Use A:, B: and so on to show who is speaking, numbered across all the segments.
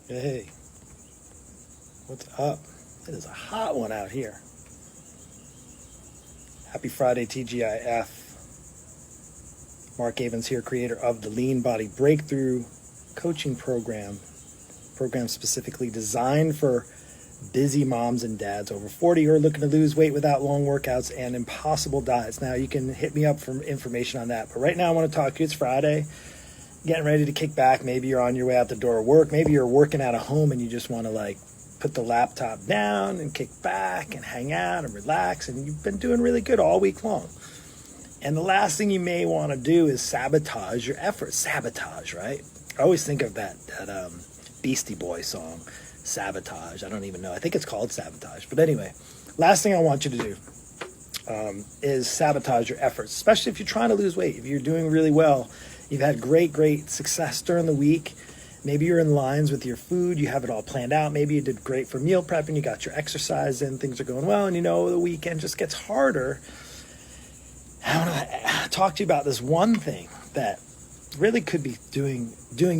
A: Hey, what's up? It is a hot one out here. Happy Friday, TGIF. Mark Avens here, creator of the Lean Body Breakthrough coaching program specifically designed for busy moms and dads over 40 who are looking to lose weight without long workouts and impossible diets. Now, you can hit me up for information on that, but right now I want to talk to you. It's Friday. Getting ready to kick back. Maybe you're on your way out the door of work. Maybe you're working out of home and you just want to put the laptop down and kick back and hang out and relax, and you've been doing really good all week long. And the last thing you may want to do is sabotage your efforts. Sabotage, right? I always think of that Beastie Boy song, Sabotage. I don't even know. I think it's called Sabotage. But anyway, last thing I want you to do is sabotage your efforts, especially if you're trying to lose weight. If you're doing really well, you've had great success during the week. Maybe you're in lines with your food. You have it all planned out. Maybe you did great for meal prep and you got your exercise in. Things are going well. And the weekend just gets harder. I want to talk to you about this one thing that really could be doing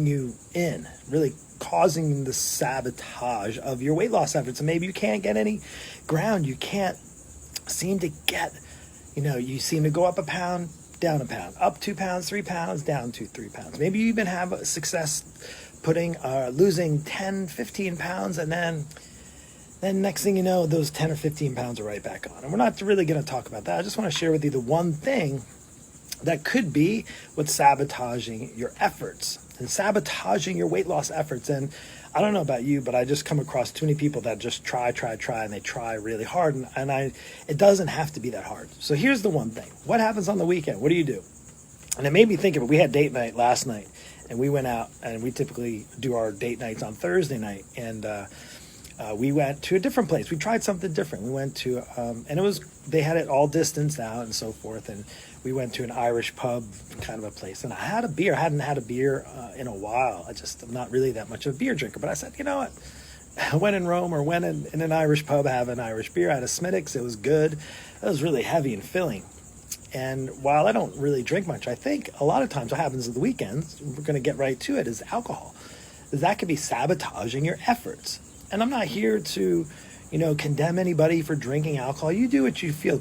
A: you in, really causing the sabotage of your weight loss efforts. And maybe you can't get any ground. You can't seem to get, you seem to go up a pound, down a pound, up 2 pounds, 3 pounds, down 3 pounds. Maybe you even have a success losing 10, 15 pounds, and then next thing you know, those 10 or 15 pounds are right back on. And we're not really going to talk about that. I just want to share with you the one thing that could be what's sabotaging your efforts and sabotaging your weight loss efforts. And I don't know about you, but I just come across too many people that just try, and they try really hard. And it doesn't have to be that hard. So here's the one thing. What happens on the weekend? What do you do? And it made me think of it. We had date night last night, and we went out, and we typically do our date nights on Thursday night. And we went to a different place. We tried something different. We went to, and they had it all distanced out and so forth. And we went to an Irish pub kind of a place. And I had a beer. I hadn't had a beer in a while. I'm not really that much of a beer drinker. But I said, you know what? I went in Rome or went in an Irish pub, have an Irish beer. I had a Smithwick's. It was good. It was really heavy and filling. And while I don't really drink much, I think a lot of times what happens at the weekends, we're going to get right to it, is alcohol. That could be sabotaging your efforts. And I'm not here to, condemn anybody for drinking alcohol. You do what you feel,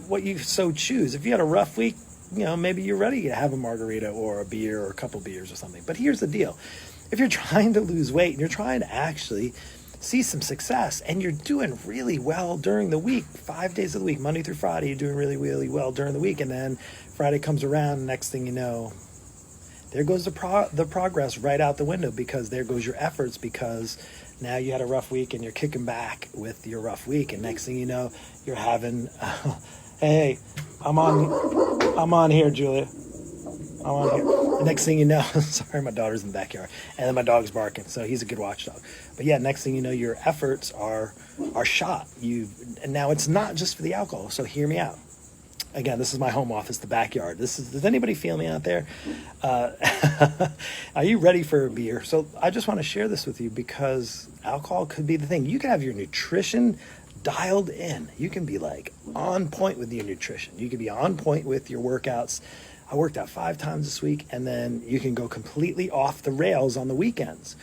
A: what you so choose. If you had a rough week, maybe you're ready to have a margarita or a beer or a couple beers or something. But here's the deal. If you're trying to lose weight and you're trying to actually see some success and you're doing really well during the week, 5 days of the week, Monday through Friday, you're doing really, really well during the week. And then Friday comes around, and next thing you know, there goes the progress right out the window, because there goes your efforts, because now you had a rough week and you're kicking back with your rough week. And next thing you know, you're having, hey, I'm on here, Julia. I'm on here. The next thing you know, sorry, my daughter's in the backyard, and then my dog's barking, so he's a good watchdog. But yeah, next thing you know, your efforts are shot. And now it's not just for the alcohol. So hear me out. Again, this is my home office, the backyard. Does anybody feel me out there? Are you ready for a beer? So I just want to share this with you, because alcohol could be the thing. You can have your nutrition dialed in. You can be on point with your nutrition. You can be on point with your workouts. I worked out 5 times this week, and then you can go completely off the rails on the weekends.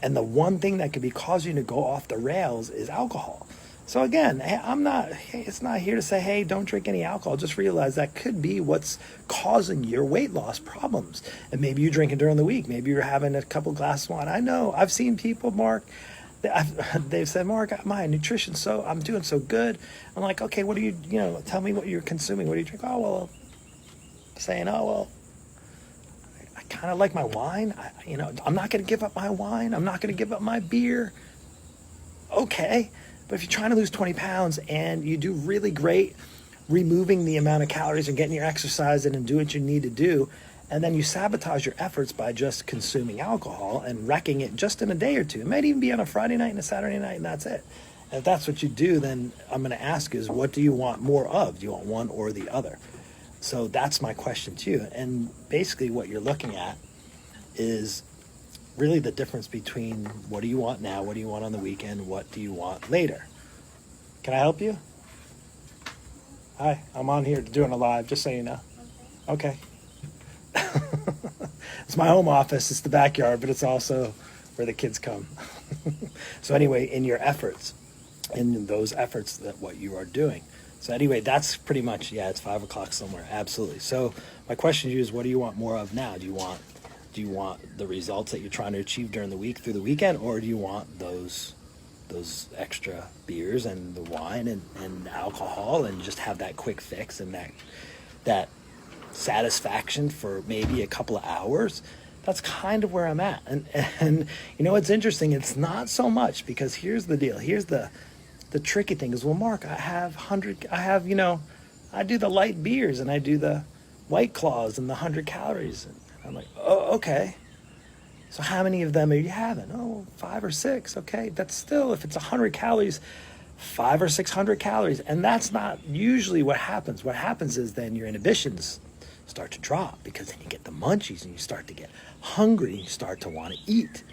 A: And the one thing that could be causing you to go off the rails is alcohol. So again, it's not here to say, hey, don't drink any alcohol. Just realize that could be what's causing your weight loss problems. And maybe you drink it during the week. Maybe you're having a couple glasses of wine. I know, I've seen people, Mark, they've said, Mark, my nutrition's I'm doing so good. I'm like, okay, what do you tell me what you're consuming. What do you drink? I kind of like my wine. I'm not going to give up my wine. I'm not going to give up my beer. Okay. But if you're trying to lose 20 pounds and you do really great removing the amount of calories and getting your exercise in and do what you need to do, and then you sabotage your efforts by just consuming alcohol and wrecking it just in a day or two. It might even be on a Friday night and a Saturday night, and that's it. And if that's what you do, then I'm going to ask is, what do you want more of? Do you want one or the other? So that's my question to you. And basically what you're looking at is really the difference between what do you want now, what do you want on the weekend, what do you want later. Can I help you? Hi, I'm on here doing a live, just so you know. Okay. It's my home office, it's the backyard, but it's also where the kids come. So anyway, in your efforts, in those efforts, that what you are doing. So anyway, that's pretty much, yeah, it's 5 o'clock somewhere. Absolutely. So my question to you is, what do you want more of now? Do you want the results that you're trying to achieve during the week through the weekend, or do you want those extra beers and the wine and alcohol, and just have that quick fix and that satisfaction for maybe a couple of hours? That's kind of where I'm at. And you know, it's interesting. It's not so much, because here's the deal. Here's the tricky thing is, well, Mark, I do the light beers and I do the White Claws and the 100 calories. And I'm like, oh, okay. So how many of them are you having? Oh, 5 or 6. Okay. That's still, if it's 100 calories, 500 or 600 calories. And that's not usually what happens. What happens is then your inhibitions start to drop, because then you get the munchies and you start to get hungry and you start to want to eat.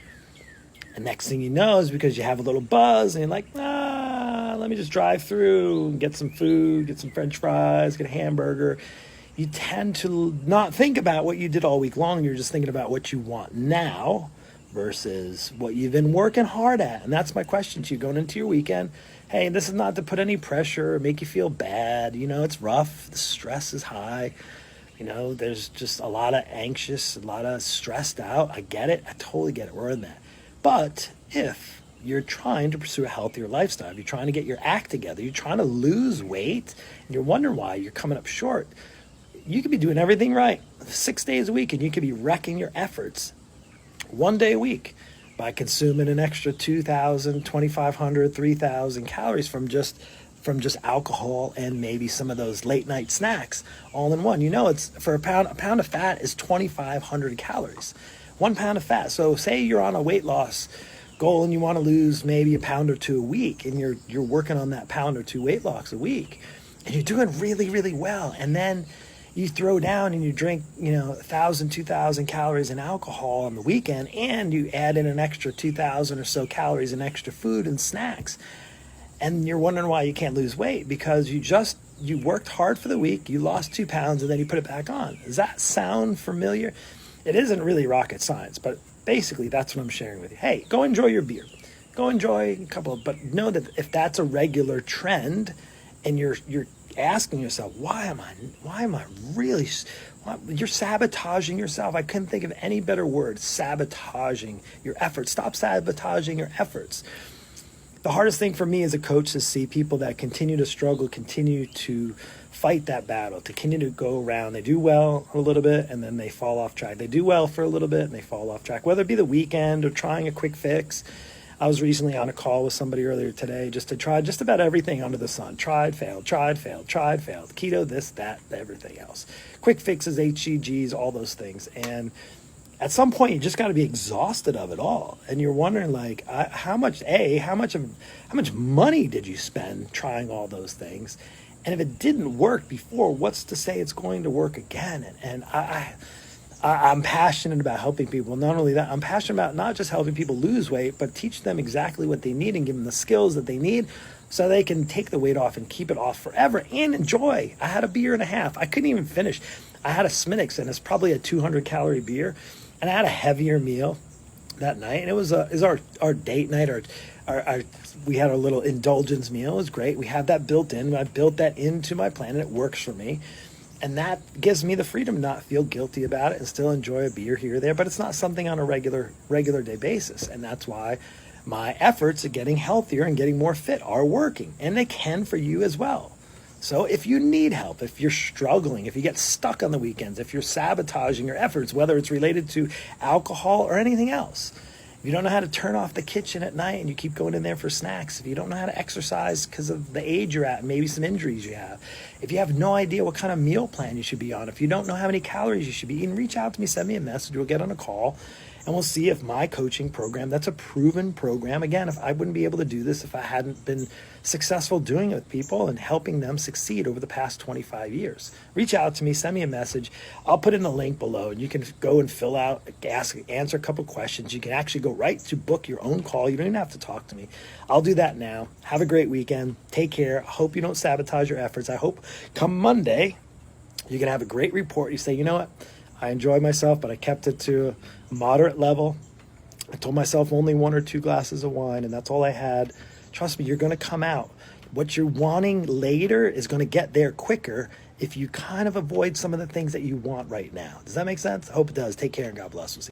A: And next thing you know is, because you have a little buzz and you're like, let me just drive through and get some food, get some French fries, get a hamburger. You tend to not think about what you did all week long. You're just thinking about what you want now versus what you've been working hard at. And that's my question to you going into your weekend. Hey, this is not to put any pressure or make you feel bad. You know, it's rough. The stress is high. You know, there's just a lot of anxious, a lot of stressed out. I get it. I totally get it. We're in that. But if you're trying to pursue a healthier lifestyle, if you're trying to get your act together, you're trying to lose weight, and you're wondering why you're coming up short, you could be doing everything right 6 days a week, and you could be wrecking your efforts 1 day a week by consuming an extra 2,000, 2,500, 3,000 calories from just alcohol and maybe some of those late night snacks all in one. You know, it's for a pound of fat is 2,500 calories. 1 pound of fat. So say you're on a weight loss goal and you want to lose maybe a pound or 2 a week, and you're working on that pound or 2 weight loss a week, and you're doing really, really well. And then you throw down and you drink, 1,000, 2,000 calories in alcohol on the weekend, and you add in an extra 2,000 or so calories in extra food and snacks. And you're wondering why you can't lose weight, because you worked hard for the week, you lost 2 pounds, and then you put it back on. Does that sound familiar? It isn't really rocket science, but basically that's what I'm sharing with you. Hey, go enjoy your beer. Go enjoy a couple, but know that if that's a regular trend, and you're asking yourself, why am I really, you're sabotaging yourself. I couldn't think of any better word, sabotaging your efforts. Stop sabotaging your efforts. The hardest thing for me as a coach is to see people that continue to struggle, continue to fight that battle, to continue to go around. They do well a little bit, and then they fall off track. They do well for a little bit, and they fall off track, whether it be the weekend or trying a quick fix. I was recently on a call with somebody earlier today just to try just about everything under the sun. Tried, failed, tried, failed, tried, failed. Keto, this, that, everything else. Quick fixes, HCGs, all those things. And at some point, you just got to be exhausted of it all. And you're wondering, like, how much money did you spend trying all those things? And if it didn't work before, what's to say it's going to work again? And I'm passionate about helping people. Not only that, I'm passionate about not just helping people lose weight, but teach them exactly what they need and give them the skills that they need so they can take the weight off and keep it off forever and enjoy. I had a beer and a half. I couldn't even finish. I had a Smittix, and it's probably a 200-calorie beer. And I had a heavier meal that night. And it was our date night. We had our little indulgence meal. It was great. We have that built in. I built that into my plan, and it works for me. And that gives me the freedom to not feel guilty about it and still enjoy a beer here or there, but it's not something on a regular day basis. And that's why my efforts at getting healthier and getting more fit are working, and they can for you as well. So if you need help, if you're struggling, if you get stuck on the weekends, if you're sabotaging your efforts, whether it's related to alcohol or anything else, if you don't know how to turn off the kitchen at night and you keep going in there for snacks, if you don't know how to exercise because of the age you're at and maybe some injuries you have, if you have no idea what kind of meal plan you should be on, if you don't know how many calories you should be eating, reach out to me, send me a message, we'll get on a call, and we'll see if my coaching program, that's a proven program. Again, if I wouldn't be able to do this if I hadn't been successful doing it with people and helping them succeed over the past 25 years. Reach out to me, send me a message. I'll put in the link below, and you can go and fill out, answer a couple questions. You can actually go right to book your own call. You don't even have to talk to me. I'll do that now. Have a great weekend. Take care. I hope you don't sabotage your efforts. I hope come Monday, you're going to have a great report. You say, you know what? I enjoyed myself, but I kept it to a moderate level. I told myself only 1 or 2 glasses of wine, and that's all I had. Trust me, you're going to come out. What you're wanting later is going to get there quicker if you kind of avoid some of the things that you want right now. Does that make sense? I hope it does. Take care and God bless. We'll see you.